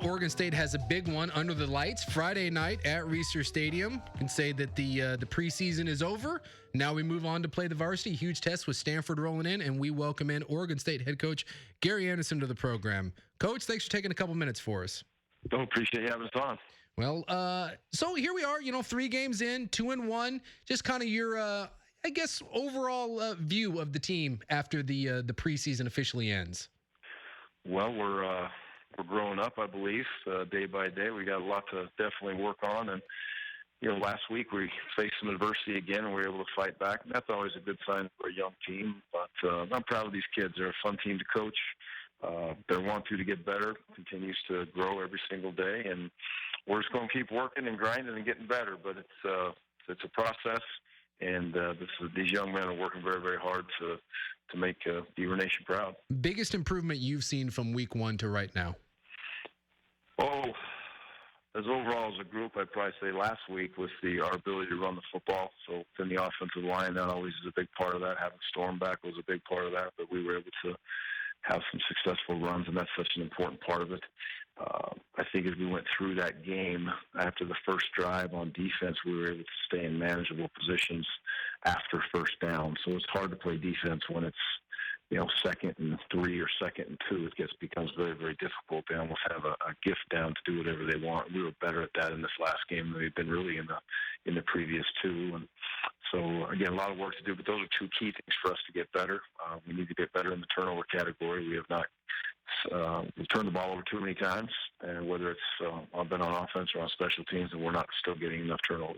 Oregon State has a big one under the lights Friday night at Reser Stadium. You can say that the preseason is over. Now we move on to play the varsity. Huge test with Stanford rolling in, and we welcome in Oregon State head coach Gary Andersen to the program. Coach, thanks for taking a couple minutes for us. Don't appreciate you having us on. Well, so here we are, 3 games in, 2-1. Just kind of your, overall view of the team after the preseason officially ends. Well, we're growing up, I believe, day by day. We got a lot to definitely work on, and last week we faced some adversity again, and we were able to fight back. And that's always a good sign for a young team. But I'm proud of these kids. They're a fun team to coach. They want to get better, continues to grow every single day, and we're just going to keep working and grinding and getting better. But it's a process, and these young men are working very, very hard to make Beaver Nation proud. Biggest improvement you've seen from week 1 to right now? Oh, as overall as a group, I'd probably say last week was our ability to run the football. So within the offensive line, that always is a big part of that. Having Storm back was a big part of that, but we were able to have some successful runs, and that's such an important part of it. I think as we went through that game, after the first drive on defense, we were able to stay in manageable positions after first down. So it's hard to play defense when it's, 2nd and 3 or 2nd and 2. It becomes very, very difficult. They almost have a gift down to do whatever they want. We were better at that in this last game than we've been really in the previous 2. And so, again, a lot of work to do, but those are 2 key things for us to get better. We need to get better in the turnover category. We have not we've turned the ball over too many times, and whether it's been on offense or on special teams, and we're not still getting enough turnovers.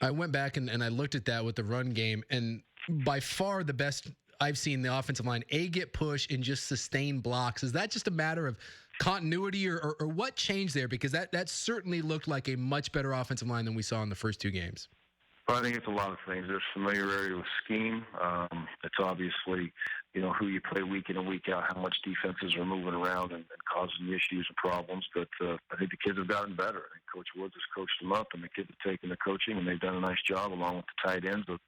I went back and I looked at that with the run game, and by far the best I've seen the offensive line, get push and just sustain blocks. Is that just a matter of continuity or what changed there? Because that certainly looked like a much better offensive line than we saw in the first 2 games. Well, I think it's a lot of things. There's familiarity with scheme. It's obviously, who you play week in and week out, how much defenses are moving around and causing issues and problems. But I think the kids have gotten better. I think Coach Woods has coached them up, and the kids have taken the coaching, and they've done a nice job along with the tight ends of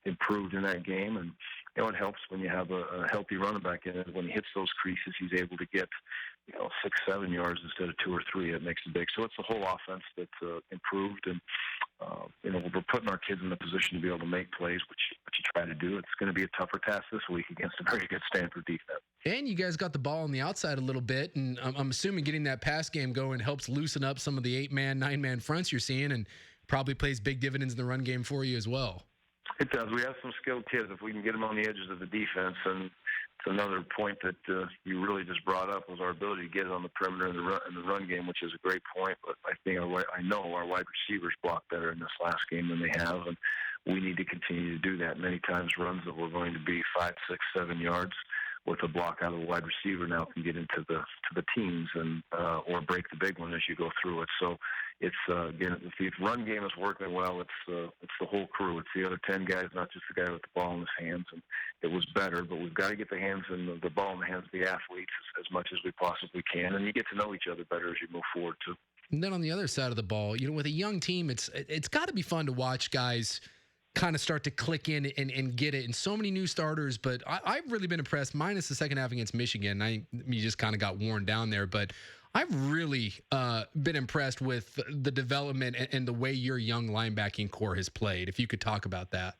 improved in that game. And it helps when you have a healthy running back in it. When he hits those creases, he's able to get 6-7 yards instead of 2 or 3. It makes it big. So it's the whole offense that's improved, and we're putting our kids in the position to be able to make plays, which you try to do. It's going to be a tougher task this week against a very good Stanford defense. And you guys got the ball on the outside a little bit, and I'm assuming getting that pass game going helps loosen up some of the 8-man, 9-man fronts you're seeing, and probably plays big dividends in the run game for you as well. It does. We have some skilled kids. If we can get them on the edges of the defense, and it's another point that you really just brought up was our ability to get it on the perimeter in the run game, which is a great point. But I know our wide receivers block better in this last game than they have, and we need to continue to do that. Many times runs that we're going to be 5, 6, 7 yards with a block out of the wide receiver now can get into the teams and or break the big one as you go through it. So it's again, if the run game is working well, it's the whole crew. It's the other 10 guys, not just the guy with the ball in his hands. And it was better, but we've got to get the ball in the hands of the athletes as much as we possibly can, and you get to know each other better as you move forward too. And then on the other side of the ball, with a young team, it's got to be fun to watch guys kind of start to click in and get it. And so many new starters, but I've really been impressed, minus the second half against Michigan. You just kind of got worn down there, but I've really been impressed with the development and the way your young linebacking core has played. If you could talk about that.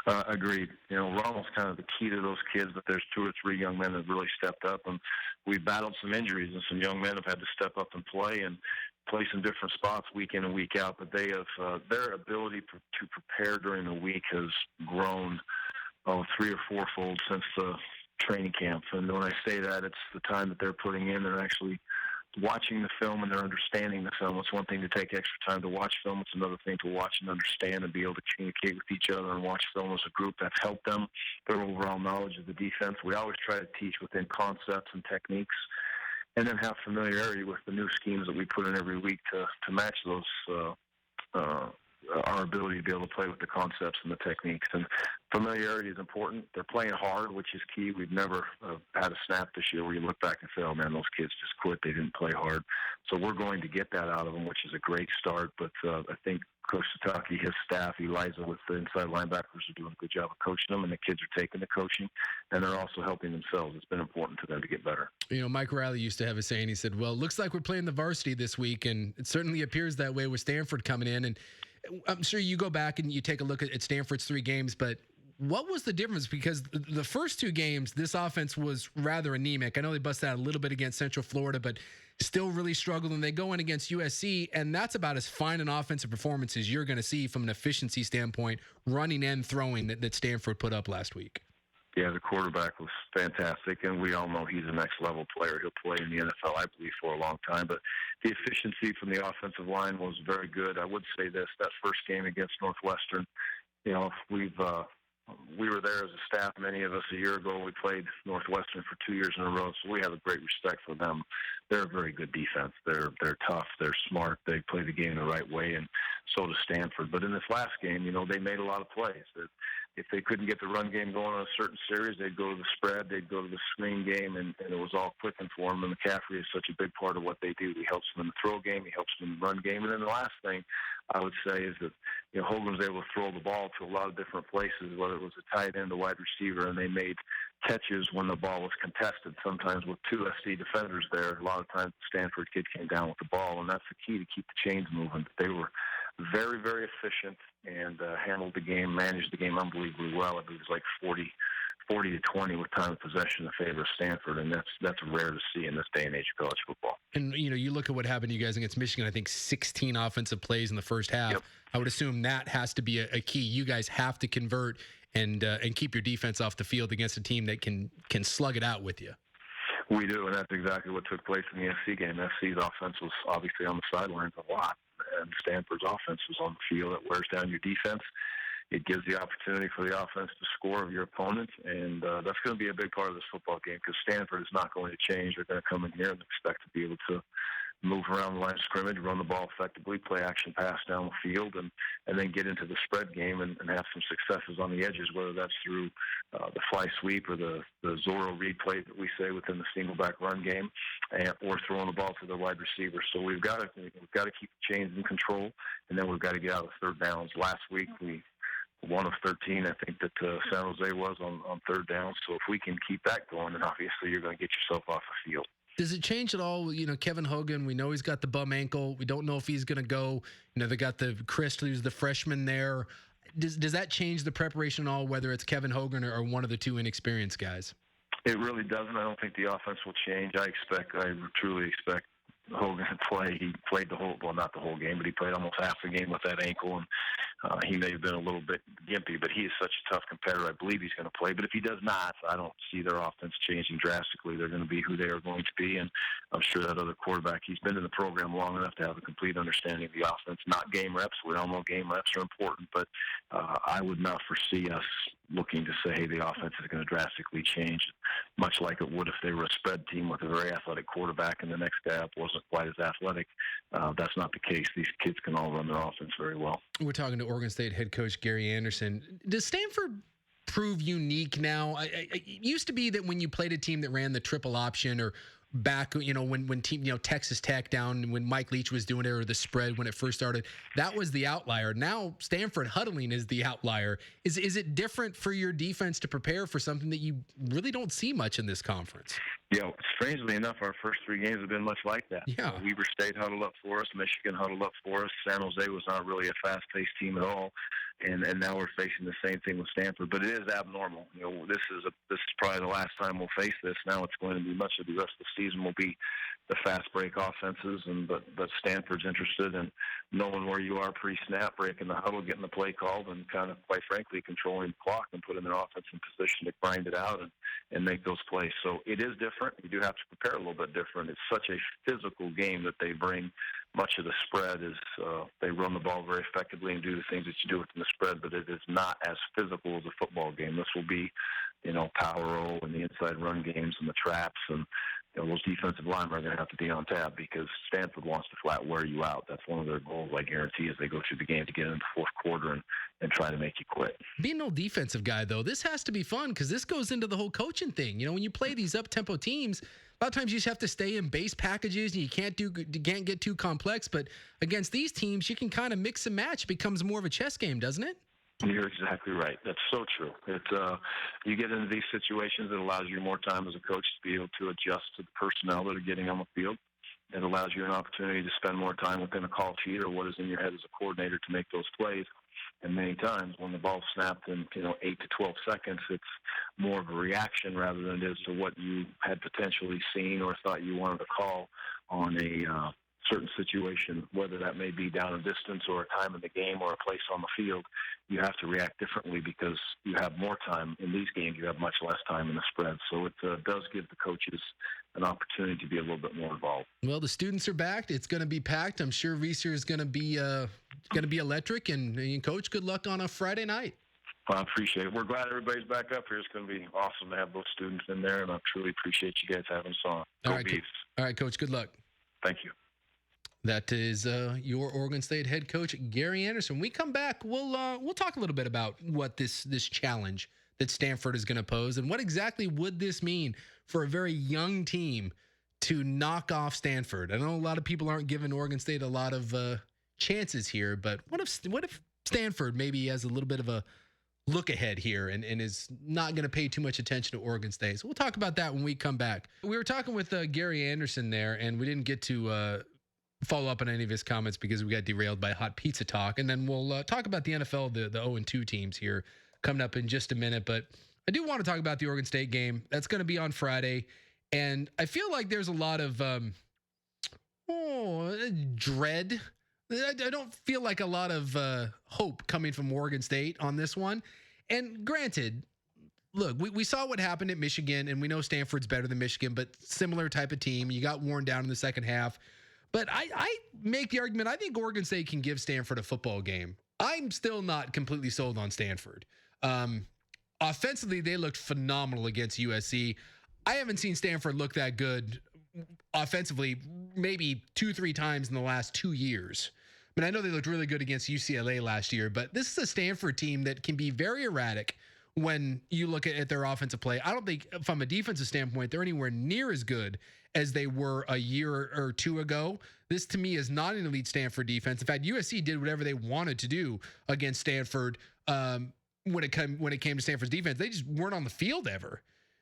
Agreed. Ronald's kind of the key to those kids, but there's 2 or 3 young men that have really stepped up, and we've battled some injuries, and some young men have had to step up and play some different spots week in and week out. But they have their ability to prepare during the week has grown 3 or 4-fold since the training camp. And when I say that, it's the time that they're putting in. They're actually watching the film and they're understanding the film. It's one thing to take extra time to watch film. It's another thing to watch and understand and be able to communicate with each other and watch film as a group. That's helped them, their overall knowledge of the defense. We always try to teach within concepts and techniques, and then have familiarity with the new schemes that we put in every week to match those our ability to be able to play with the concepts and the techniques. And familiarity is important. They're playing hard, which is key. We've never had a snap this year where you look back and say, oh, man, those kids just quit. They didn't play hard. So we're going to get that out of them, which is a great start. But I think Coach Sataki, his staff, Eliza with the inside linebackers are doing a good job of coaching them, and the kids are taking the coaching, and they're also helping themselves. It's been important to them to get better. Mike Riley used to have a saying. He said, well, it looks like we're playing the varsity this week, and it certainly appears that way with Stanford coming in. And I'm sure you go back and you take a look at Stanford's 3 games, but what was the difference? Because the first 2 games, this offense was rather anemic. I know they busted out a little bit against Central Florida, but still really struggled. And they go in against USC, and that's about as fine an offensive performance as you're going to see from an efficiency standpoint, running and throwing, that Stanford put up last week. Yeah, the quarterback was fantastic, and we all know he's a next-level player. He'll play in the NFL, I believe, for a long time. But the efficiency from the offensive line was very good. I would say this, that first game against Northwestern, we were there as a staff, many of us, a year ago. We played Northwestern for 2 years in a row, so we have a great respect for them. They're a very good defense. They're tough. They're smart. They play the game the right way, and so does Stanford. But in this last game, they made a lot of plays. If they couldn't get the run game going on a certain series, they'd go to the spread, they'd go to the screen game, and it was all clicking for them. And McCaffrey is such a big part of what they do. He helps them in the throw game. He helps them in the run game. And then the last thing I would say is that Hogan was able to throw the ball to a lot of different places, whether it was a tight end, a wide receiver, and they made catches when the ball was contested, sometimes with 2 SC defenders there. A lot of times the Stanford kid came down with the ball, and that's the key to keep the chains moving. They were very, very efficient and handled the game, managed the game unbelievably well. I believe it was like 40 to 20 with time of possession in favor of Stanford, and that's rare to see in this day and age of college football. And, you look at what happened to you guys against Michigan, I think 16 offensive plays in the first half. Yep. I would assume that has to be a key. You guys have to convert and keep your defense off the field against a team that can slug it out with you. We do, and that's exactly what took place in the SC game. SC's offense was obviously on the sidelines a lot, and Stanford's offense was on the field. It wears down your defense. It gives the opportunity for the offense to score of your opponent, and that's going to be a big part of this football game because Stanford is not going to change. They're going to come in here and expect to be able to move around the line of scrimmage, run the ball effectively, play action pass down the field, and then get into the spread game and have some successes on the edges, whether that's through the fly sweep or the Zorro read play that we say within the single back run game, or throwing the ball to the wide receiver. So we've got to keep the chains in control, and then we've got to get out of third downs. Last week we 1 of 13, I think, that San Jose was on third down. So if we can keep that going, then obviously you're going to get yourself off the field. Does it change at all? Kevin Hogan, we know he's got the bum ankle. We don't know if he's going to go. They got the Chris, who's the freshman there. Does that change the preparation at all, whether it's Kevin Hogan or one of the 2 inexperienced guys? It really doesn't. I don't think the offense will change. I truly expect Hogan to play. He played not the whole game, but he played almost half the game with that ankle, and he may have been a little bit gimpy, but he is such a tough competitor. I believe he's going to play. But if he does not, I don't see their offense changing drastically. They're going to be who they are going to be, and I'm sure that other quarterback, he's been in the program long enough to have a complete understanding of the offense. Not game reps. We all know game reps are important, but I would not foresee us looking to say, hey, the offense is going to drastically change, much like it would if they were a spread team with a very athletic quarterback and the next guy up wasn't quite as athletic. That's not the case. These kids can all run their offense very well. We're talking to Oregon State head coach Gary Andersen. Does Stanford prove unique now? It used to be that when you played a team that ran the triple option, or back, when team, Texas Tech down when Mike Leach was doing it, or the spread when it first started, that was the outlier. Now Stanford huddling is the outlier. Is it different for your defense to prepare for something that you really don't see much in this conference? Strangely enough, our first 3 games have been much like that. Yeah. Weber State huddled up for us. Michigan huddled up for us. San Jose was not really a fast-paced team at all. And now we're facing the same thing with Stanford. But it is abnormal. This is probably the last time we'll face this. Now it's going to be much of the rest of the season will be the fast break offenses, but Stanford's interested in knowing where you are pre-snap, breaking the huddle, getting the play called, and kind of, quite frankly, controlling the clock and putting their offense in position to grind it out and make those plays. So it is different. You do have to prepare a little bit different. It's such a physical game that they bring. Much of the spread is they run the ball very effectively and do the things that you do within the spread, but it is not as physical as a football game. This will be, power roll and the inside run games and the traps and those defensive linemen are going to have to be on tab because Stanford wants to flat wear you out. That's one of their goals, I guarantee, as they go through the game to get into the fourth quarter and try to make you quit. Being no defensive guy, though, this has to be fun because this goes into the whole coaching thing. When you play these up-tempo teams, a lot of times you just have to stay in base packages and you can't get too complex. But against these teams, you can kind of mix and match. It becomes more of a chess game, doesn't it? You're exactly right. That's so true. You get into these situations, it allows you more time as a coach to be able to adjust to the personnel that are getting on the field. It allows you an opportunity to spend more time within a call sheet or what is in your head as a coordinator to make those plays. And many times when the ball's snapped in 8 to 12 seconds, it's more of a reaction rather than it is to what you had potentially seen or thought you wanted to call on a certain situation, whether that may be down a distance or a time in the game or a place on the field. You have to react differently because you have more time. In these games, you have much less time in the spread. So it does give the coaches an opportunity to be a little bit more involved. Well, the students are back. It's going to be packed. I'm sure Reeser is going to be electric. And Coach, good luck on a Friday night. I appreciate it. We're glad everybody's back up here. It's going to be awesome to have both students in there, and I truly appreciate you guys having us on. Go Beavs. All right, Coach, good luck. Thank you. That is your Oregon State head coach, Gary Andersen. When we come back, we'll talk a little bit about what this challenge that Stanford is going to pose and what exactly would this mean for a very young team to knock off Stanford. I know a lot of people aren't giving Oregon State a lot of chances here, but what if Stanford maybe has a little bit of a look ahead here and is not going to pay too much attention to Oregon State? So we'll talk about that when we come back. We were talking with Gary Andersen there, and we didn't get to follow up on any of his comments because we got derailed by hot pizza talk. And then we'll talk about the NFL, the 0-2 teams here coming up in just a minute. But I do want to talk about the Oregon State game. That's going to be on Friday. And I feel like there's a lot of dread. I don't feel like a lot of hope coming from Oregon State on this one. And granted, look, we saw what happened at Michigan, and we know Stanford's better than Michigan, but similar type of team. You got worn down in the second half. But I make the argument, I think Oregon State can give Stanford a football game. I'm still not completely sold on Stanford. Offensively, they looked phenomenal against USC. I haven't seen Stanford look that good offensively maybe 2-3 times in the last 2 years. I mean, I know they looked really good against UCLA last year, but this is a Stanford team that can be very erratic when you look at their offensive play. I don't think from a defensive standpoint, they're anywhere near as good as they were a year or two ago. This to me is not an elite Stanford defense. In fact, USC did whatever they wanted to do against Stanford when it came to Stanford's defense. They just weren't on the field ever.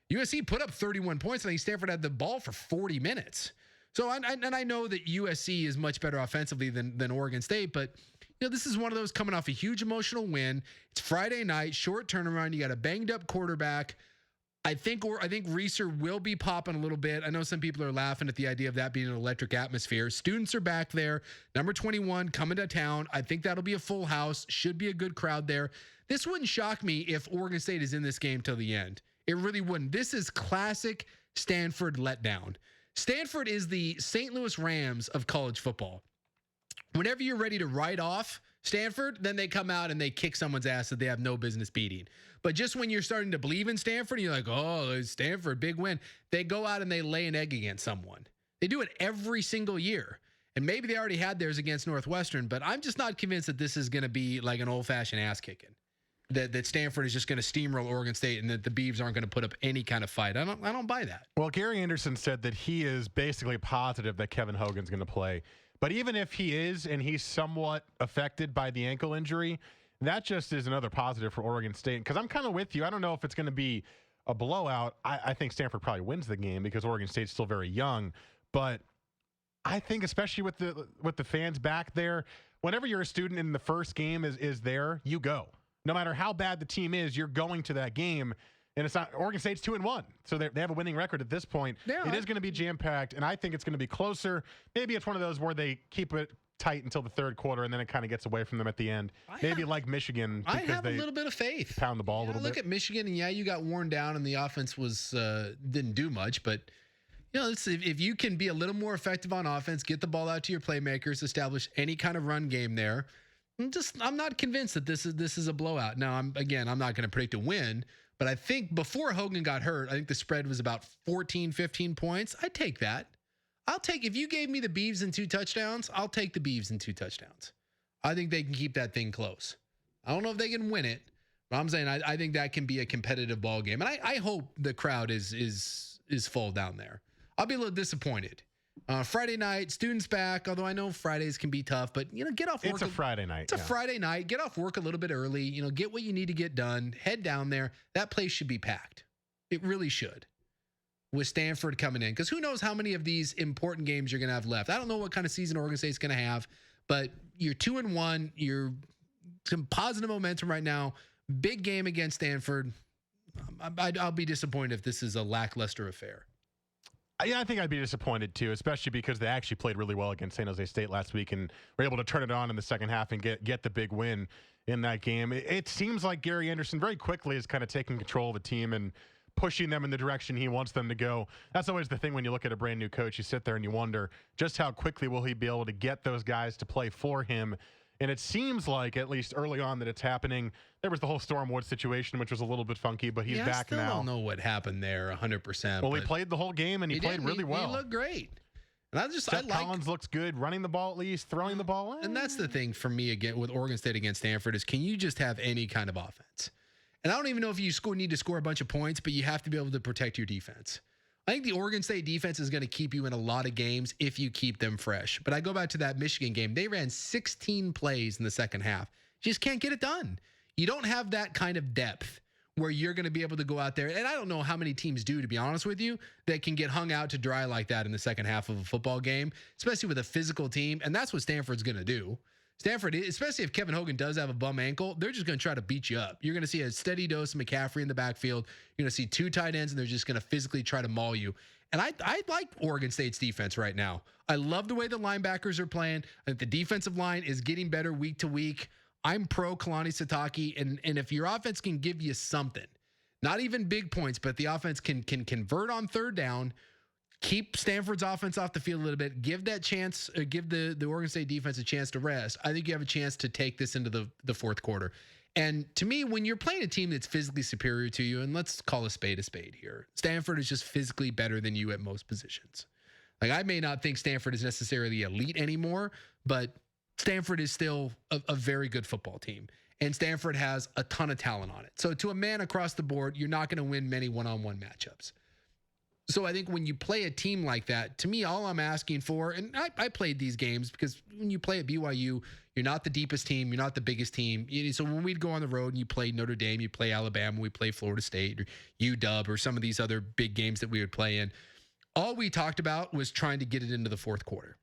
USC put up 31 points. I think Stanford had the ball for 40 minutes. So, and I know that USC is much better offensively than Oregon State, but this is one of those coming off a huge emotional win. It's Friday night, short turnaround. You got a banged up quarterback. I think Reeser will be popping a little bit. I know some people are laughing at the idea of that being an electric atmosphere. Students are back there. Number 21 coming to town. I think that'll be a full house. Should be a good crowd there. This wouldn't shock me if Oregon State is in this game till the end. It really wouldn't. This is classic Stanford letdown. Stanford is the St. Louis Rams of college football. Whenever you're ready to write off Stanford, then they come out and they kick someone's ass that they have no business beating. But just when you're starting to believe in Stanford, and you're like, oh, Stanford, big win, they go out and they lay an egg against someone. They do it every single year. And maybe they already had theirs against Northwestern, but I'm just not convinced that this is going to be like an old-fashioned ass kicking. That Stanford is just going to steamroll Oregon State and that the Beavs aren't going to put up any kind of fight. I don't buy that. Well, Gary Andersen said that he is basically positive that Kevin Hogan's going to play. But even if he is and he's somewhat affected by the ankle injury, that just is another positive for Oregon State. Because I'm kind of with you. I don't know if it's going to be a blowout. I think Stanford probably wins the game because Oregon State's still very young. But I think especially with the fans back there, whenever you're a student and the first game is there, you go. No matter how bad the team is, you're going to that game. And it's not Oregon State's 2-1, so they have a winning record at this point. Yeah, it is going to be jam-packed, and I think it's going to be closer. Maybe it's one of those where they keep it tight until the third quarter, and then it kind of gets away from them at the end. Maybe like Michigan. I have a little bit of faith. Pound the ball a little bit. Look at Michigan, and you got worn down, and the offense didn't do much. But if you can be a little more effective on offense, get the ball out to your playmakers, establish any kind of run game there. I'm not convinced that this is a blowout. Now, I'm not going to predict a win, But I think before Hogan got hurt, I think the spread was about 14, 15 points. I'd take that. If you gave me the Beavs and 2 touchdowns, I'll take the Beavs and 2 touchdowns. I think they can keep that thing close. I don't know if they can win it, but I'm saying I think that can be a competitive ball game. And I hope the crowd is full down there. I'll be a little disappointed. Friday night, students back, although I know Fridays can be tough, but get off work. It's a Friday night. It's a Friday night. Get off work a little bit early, get what you need to get done, head down there. That place should be packed. It really should. With Stanford coming in, because who knows how many of these important games you're going to have left. I don't know what kind of season Oregon State's going to have, but you're 2-1. You're some positive momentum right now. Big game against Stanford. I'll be disappointed if this is a lackluster affair. Yeah, I think I'd be disappointed too, especially because they actually played really well against San Jose State last week and were able to turn it on in the second half and get the big win in that game. It seems like Gary Andersen very quickly is kind of taking control of the team and pushing them in the direction he wants them to go. That's always the thing when you look at a brand new coach. You sit there and you wonder just how quickly will he be able to get those guys to play for him. And it seems like, at least early on, that it's happening. There was the whole Stormwood situation, which was a little bit funky, but he's back now. I still don't know what happened there 100%. Well, he played the whole game, and he played really well. He looked great. And Seth Collins looks good, running the ball at least, throwing the ball in. And that's the thing for me, again, with Oregon State against Stanford, is can you just have any kind of offense? And I don't even know if you need to score a bunch of points, but you have to be able to protect your defense. I think the Oregon State defense is going to keep you in a lot of games if you keep them fresh. But I go back to that Michigan game. They ran 16 plays in the second half. You just can't get it done. You don't have that kind of depth where you're going to be able to go out there. And I don't know how many teams do, to be honest with you, that can get hung out to dry like that in the second half of a football game, especially with a physical team. And that's what Stanford's going to do. Stanford, especially if Kevin Hogan does have a bum ankle, they're just going to try to beat you up. You're going to see a steady dose of McCaffrey in the backfield. You're going to see 2 tight ends, and they're just going to physically try to maul you. And I like Oregon State's defense right now. I love the way the linebackers are playing. I think the defensive line is getting better week to week. I'm pro Kalani Sitake, and if your offense can give you something, not even big points, but the offense can convert on third down, keep Stanford's offense off the field a little bit, give that chance, give the Oregon State defense a chance to rest. I think you have a chance to take this into the fourth quarter. And to me, when you're playing a team that's physically superior to you, and let's call a spade here, Stanford is just physically better than you at most positions. Like, I may not think Stanford is necessarily elite anymore, but Stanford is still a very good football team. And Stanford has a ton of talent on it. So to a man across the board, you're not going to win many one-on-one matchups. So I think when you play a team like that, to me, all I'm asking for, and I played these games because when you play at BYU, you're not the deepest team, you're not the biggest team. So when we'd go on the road and you play Notre Dame, you play Alabama, we play Florida State or UW or some of these other big games that we would play in, all we talked about was trying to get it into the fourth quarter.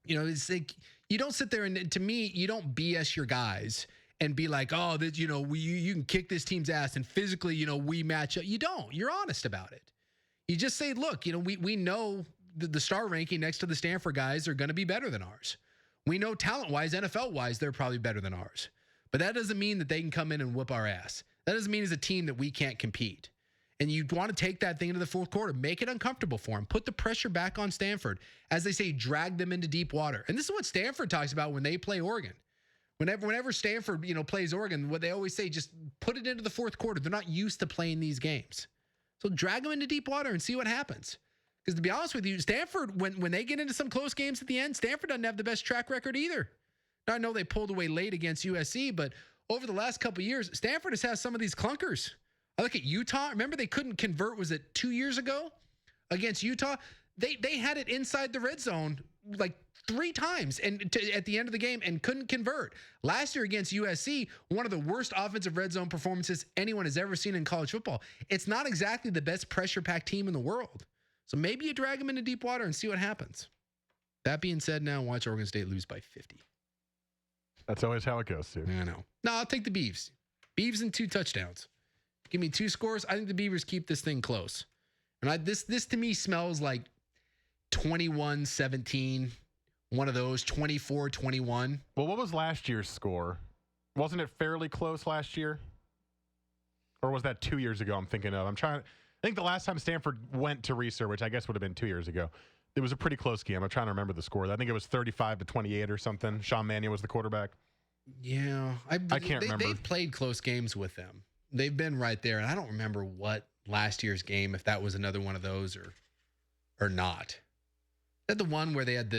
It's like you don't sit there and, to me, you don't BS your guys and be like, oh, that you can kick this team's ass and physically, we match up. You don't. You're honest about it. You just say, look, we know the star ranking next to the Stanford guys are going to be better than ours. We know talent-wise, NFL-wise, they're probably better than ours. But that doesn't mean that they can come in and whip our ass. That doesn't mean as a team that we can't compete. And you want to take that thing into the fourth quarter, make it uncomfortable for them, put the pressure back on Stanford. As they say, drag them into deep water. And this is what Stanford talks about when they play Oregon. Whenever Stanford, plays Oregon, what they always say, just put it into the fourth quarter. They're not used to playing these games. So drag them into deep water and see what happens. Because to be honest with you, Stanford, when they get into some close games at the end, Stanford doesn't have the best track record either. Now, I know they pulled away late against USC, but over the last couple of years, Stanford has had some of these clunkers. I look at Utah. Remember they couldn't convert, was it 2 years ago against Utah? They had it inside the red zone like 3 times at the end of the game and couldn't convert. Last year against USC, one of the worst offensive red zone performances anyone has ever seen in college football. It's not exactly the best pressure-packed team in the world. So maybe you drag them into deep water and see what happens. That being said, now watch Oregon State lose by 50. That's always how it goes, too. I know. No, I'll take the Beavs. Beavs and 2 touchdowns. Give me 2 scores. I think the Beavers keep this thing close. And this to me smells like 21-17. One of those, 24-21. Well, what was last year's score? Wasn't it fairly close last year? Or was that 2 years ago I'm thinking of? I think the last time Stanford went to Reser, which I guess would have been 2 years ago, it was a pretty close game. I'm trying to remember the score. I think it was 35-28 or something. Sean Mannion was the quarterback. Yeah. I can't remember. They've played close games with them. they've been right there. And I don't remember what last year's game, if that was another one of those or not. Is that the one where they had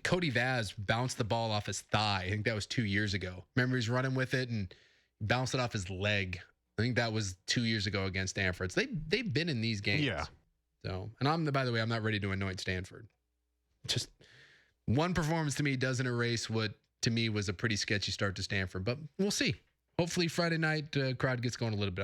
Cody Vaz bounced the ball off his thigh? I think that was 2 years ago. Remember, he's running with it and bounced it off his leg. I think that was 2 years ago against Stanford. So they've been in these games. Yeah. So, and by the way, I'm not ready to anoint Stanford. Just one performance to me doesn't erase what to me was a pretty sketchy start to Stanford, but we'll see. Hopefully Friday night crowd gets going a little bit.